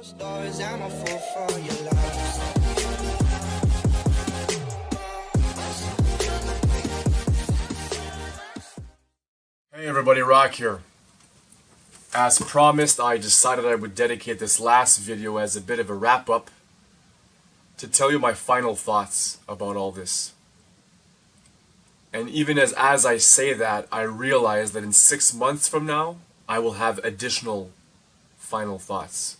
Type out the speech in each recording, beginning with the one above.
Stories, I'm a fool for your love. Hey everybody, Rock here. As promised, I decided I would dedicate this last video as a bit of a wrap-up to tell you my final thoughts about all this. And even as I say that, I realize that in 6 months from now, I will have additional final thoughts.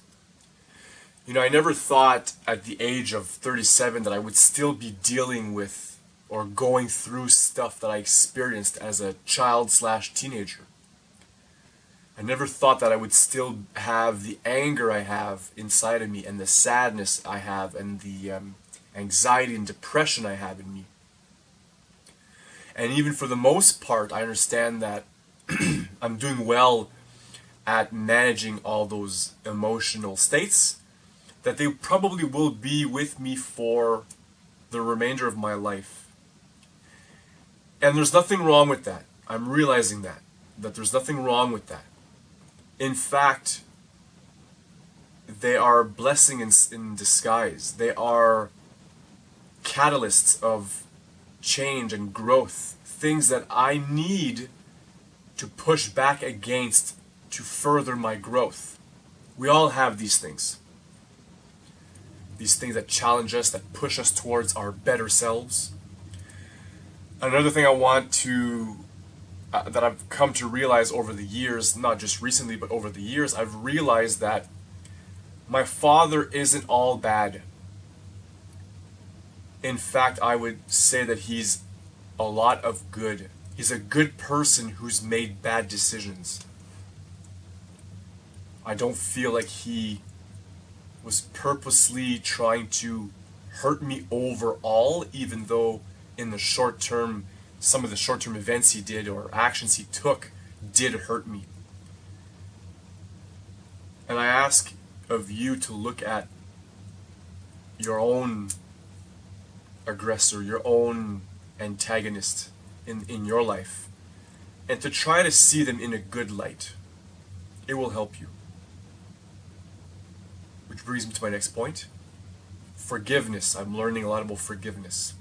You know, I never thought at the age of 37 that I would still be dealing with or going through stuff that I experienced as a child/teenager. I never thought that I would still have the anger I have inside of me and the sadness I have and the anxiety and depression I have in me. And even for the most part, I understand that I'm doing well at managing all those emotional states, that they probably will be with me for the remainder of my life. And there's nothing wrong with that. I'm realizing that there's nothing wrong with that. In fact, they are blessing in disguise. They are catalysts of change and growth, things that I need to push back against to further my growth. We all have these things. These things that challenge us, that push us towards our better selves. Another thing I want to, that I've come to realize over the years, not just recently, but over the years, I've realized that my father isn't all bad. In fact, I would say that he's a lot of good. He's a good person who's made bad decisions. I don't feel like he was purposely trying to hurt me overall, even though in the short term, some of the short-term events he did or actions he took did hurt me. And I ask of you to look at your own aggressor, your own antagonist in your life, and to try to see them in a good light. It will help you. Which brings me to my next point. Forgiveness. I'm learning a lot about forgiveness.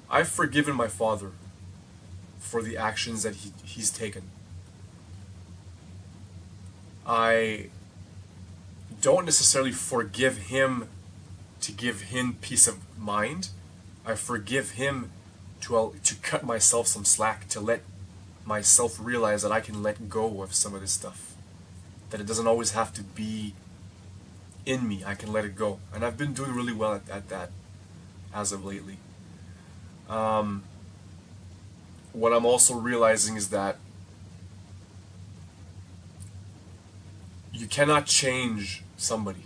I've forgiven my father for the actions that he's taken. I don't necessarily forgive him to give him peace of mind. I forgive him to cut myself some slack, to let myself realize that I can let go of some of this stuff. That it doesn't always have to be in me. I can let it go. And I've been doing really well at that as of lately. What I'm also realizing is that you cannot change somebody.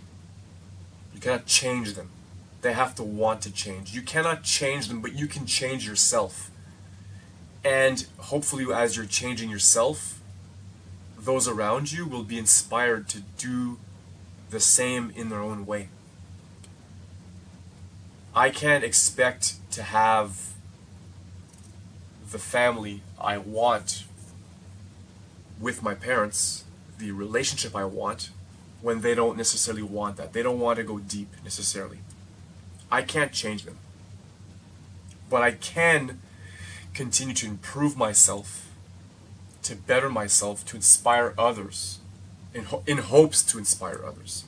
You cannot change them. They have to want to change. You cannot change them, but you can change yourself. And hopefully as you're changing yourself, those around you will be inspired to do the same in their own way. I can't expect to have the family I want with my parents, the relationship I want, when they don't necessarily want that. They don't want to go deep necessarily. I can't change them. But I can continue to improve myself, to better myself, to inspire others, in hopes to inspire others.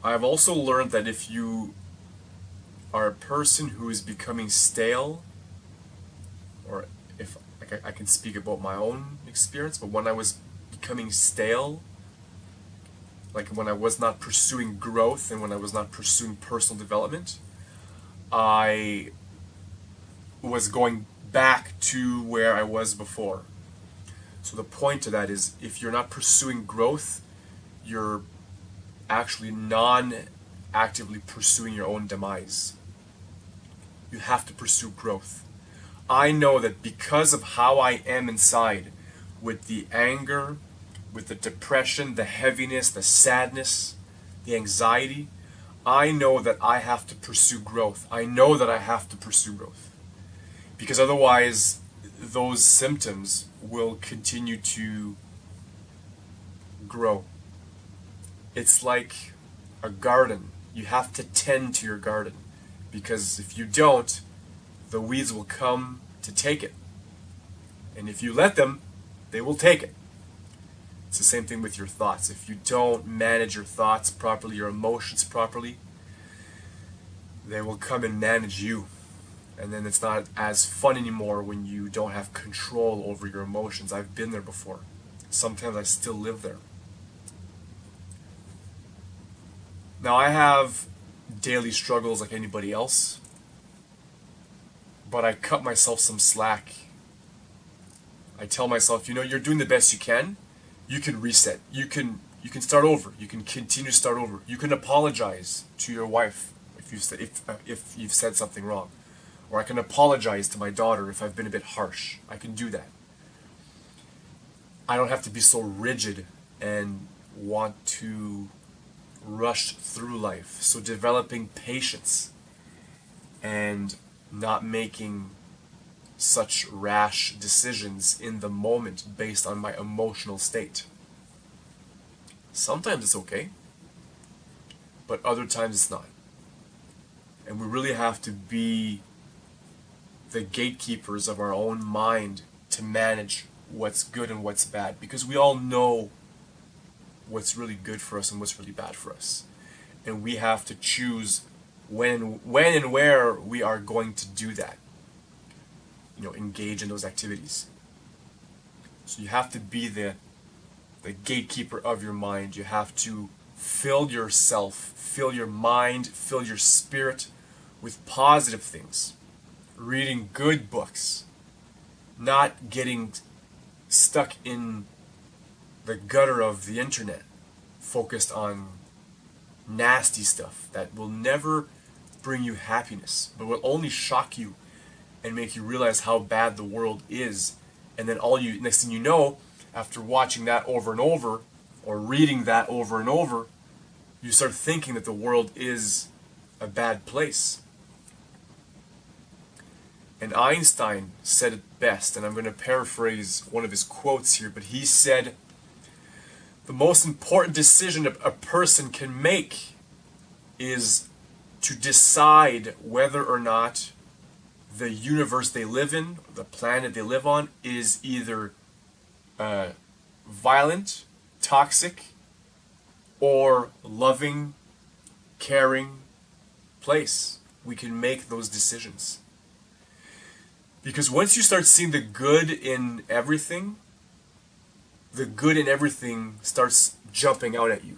I've also learned that if you are a person who is becoming stale, or if I can speak about my own experience, but when I was becoming stale, like when I was not pursuing growth and when I was not pursuing personal development, I was going back to where I was before. So the point to that is, if you're not pursuing growth, you're actually non-actively pursuing your own demise. You have to pursue growth. I know that because of how I am inside, with the anger, with the depression, the heaviness, the sadness, the anxiety, I know that I have to pursue growth. I know that I have to pursue growth. Because otherwise, those symptoms will continue to grow. It's like a garden. You have to tend to your garden, because if you don't, the weeds will come to take it. And if you let them, they will take it. It's the same thing with your thoughts. If you don't manage your thoughts properly, your emotions properly, they will come and manage you. And then it's not as fun anymore when you don't have control over your emotions. I've been there before. Sometimes I still live there. Now, I have daily struggles like anybody else, but I cut myself some slack. I tell myself, you're doing the best you can. You can reset. You can start over. You can continue to start over. You can apologize to your wife if you've said something wrong. Or I can apologize to my daughter if I've been a bit harsh. I can do that. I don't have to be so rigid and want to rush through life. So developing patience and not making such rash decisions in the moment based on my emotional state. Sometimes it's okay, but other times it's not. And we really have to be the gatekeepers of our own mind to manage what's good and what's bad, because we all know what's really good for us and what's really bad for us. And we have to choose when and where we are going to do that. Engage in those activities. So you have to be the gatekeeper of your mind. You have to fill yourself, fill your mind, fill your spirit with positive things. Reading good books. Not getting stuck in the gutter of the internet, focused on nasty stuff that will never bring you happiness, but will only shock you and make you realize how bad the world is. And then next thing you know, after watching that over and over, or reading that over and over, you start thinking that the world is a bad place. And Einstein said it best, and I'm going to paraphrase one of his quotes here, but he said, the most important decision a person can make is to decide whether or not the universe they live in, the planet they live on, is either a violent, toxic, or loving, caring place. We can make those decisions. Because once you start seeing the good in everything, the good in everything starts jumping out at you.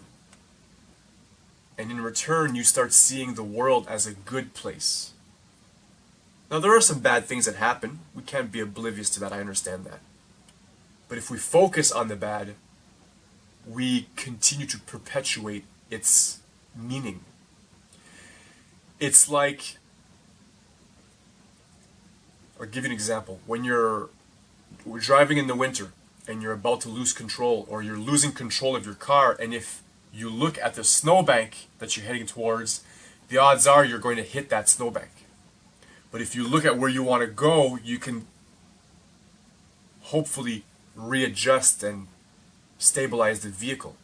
And in return, you start seeing the world as a good place. Now, there are some bad things that happen. We can't be oblivious to that, I understand that. But if we focus on the bad, we continue to perpetuate its meaning. It's like, I'll give you an example. When we're driving in the winter and you're about to lose control, or you're losing control of your car, and if you look at the snowbank that you're heading towards, the odds are you're going to hit that snowbank. But if you look at where you want to go, you can hopefully readjust and stabilize the vehicle.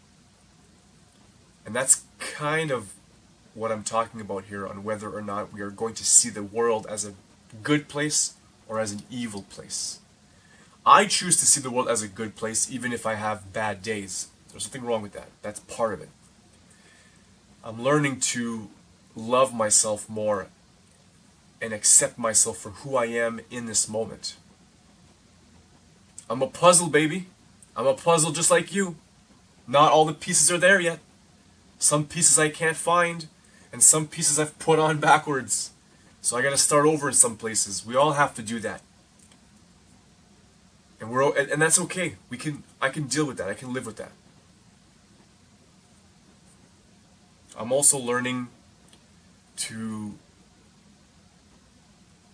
And that's kind of what I'm talking about here, on whether or not we are going to see the world as a good place or as an evil place. I choose to see the world as a good place, even if I have bad days. There's nothing wrong with that. That's part of it. I'm learning to love myself more and accept myself for who I am in this moment. I'm a puzzle, baby. I'm a puzzle just like you. Not all the pieces are there yet. Some pieces I can't find, and some pieces I've put on backwards. So I gotta start over in some places. We all have to do that. And that's okay. I can deal with that. I can live with that. I'm also learning to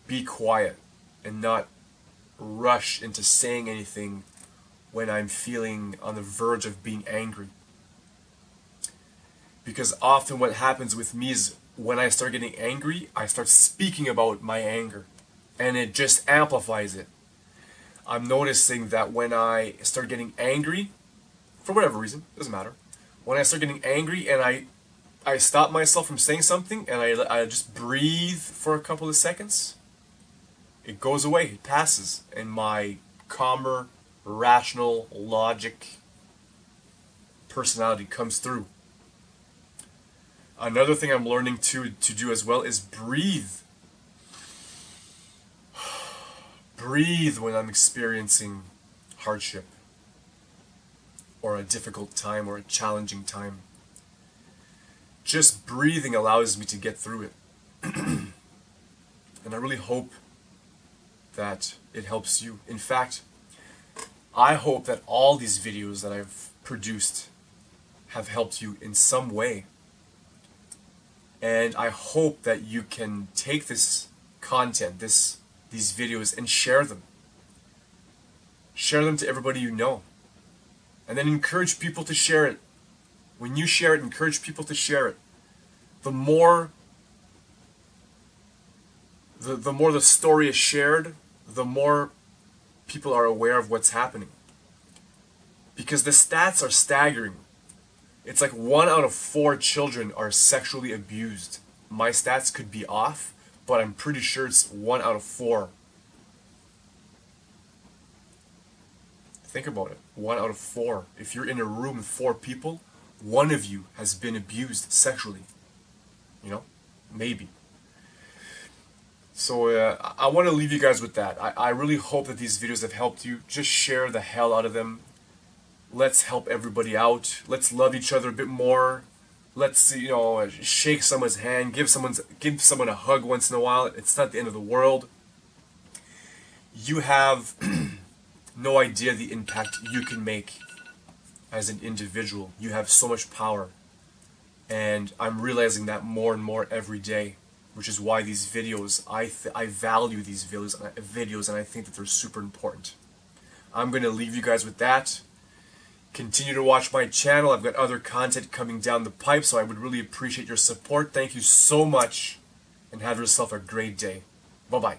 be quiet and not rush into saying anything when I'm feeling on the verge of being angry. Because often what happens with me is when I start getting angry, I start speaking about my anger, and it just amplifies it. I'm noticing that when I start getting angry, for whatever reason, doesn't matter. When I start getting angry and I stop myself from saying something and I just breathe for a couple of seconds, it goes away, it passes, and my calmer, rational, logic personality comes through. Another thing I'm learning to do as well is breathe. Breathe when I'm experiencing hardship or a difficult time or a challenging time. Just breathing allows me to get through it. And I really hope that it helps you. In fact, I hope that all these videos that I've produced have helped you in some way. And I hope that you can take this content, these videos, and share them. Share them to everybody you know. And then encourage people to share it. When you share it, encourage people to share it. The more the story is shared, the more people are aware of what's happening. Because the stats are staggering. It's like 1 out of 4 children are sexually abused. My stats could be off, but I'm pretty sure it's 1 out of 4. Think about it. 1 out of 4. If you're in a room with 4 people, one of you has been abused sexually. You know? Maybe. So I want to leave you guys with that. I really hope that these videos have helped you. Just share the hell out of them. Let's help everybody out. Let's love each other a bit more. Let's, shake someone's hand, give someone a hug once in a while. It's not the end of the world. You have no idea the impact you can make as an individual. You have so much power. And I'm realizing that more and more every day, which is why these videos, I value these videos and I think that they're super important. I'm going to leave you guys with that. Continue to watch my channel. I've got other content coming down the pipe, so I would really appreciate your support. Thank you so much, and have yourself a great day. Bye-bye.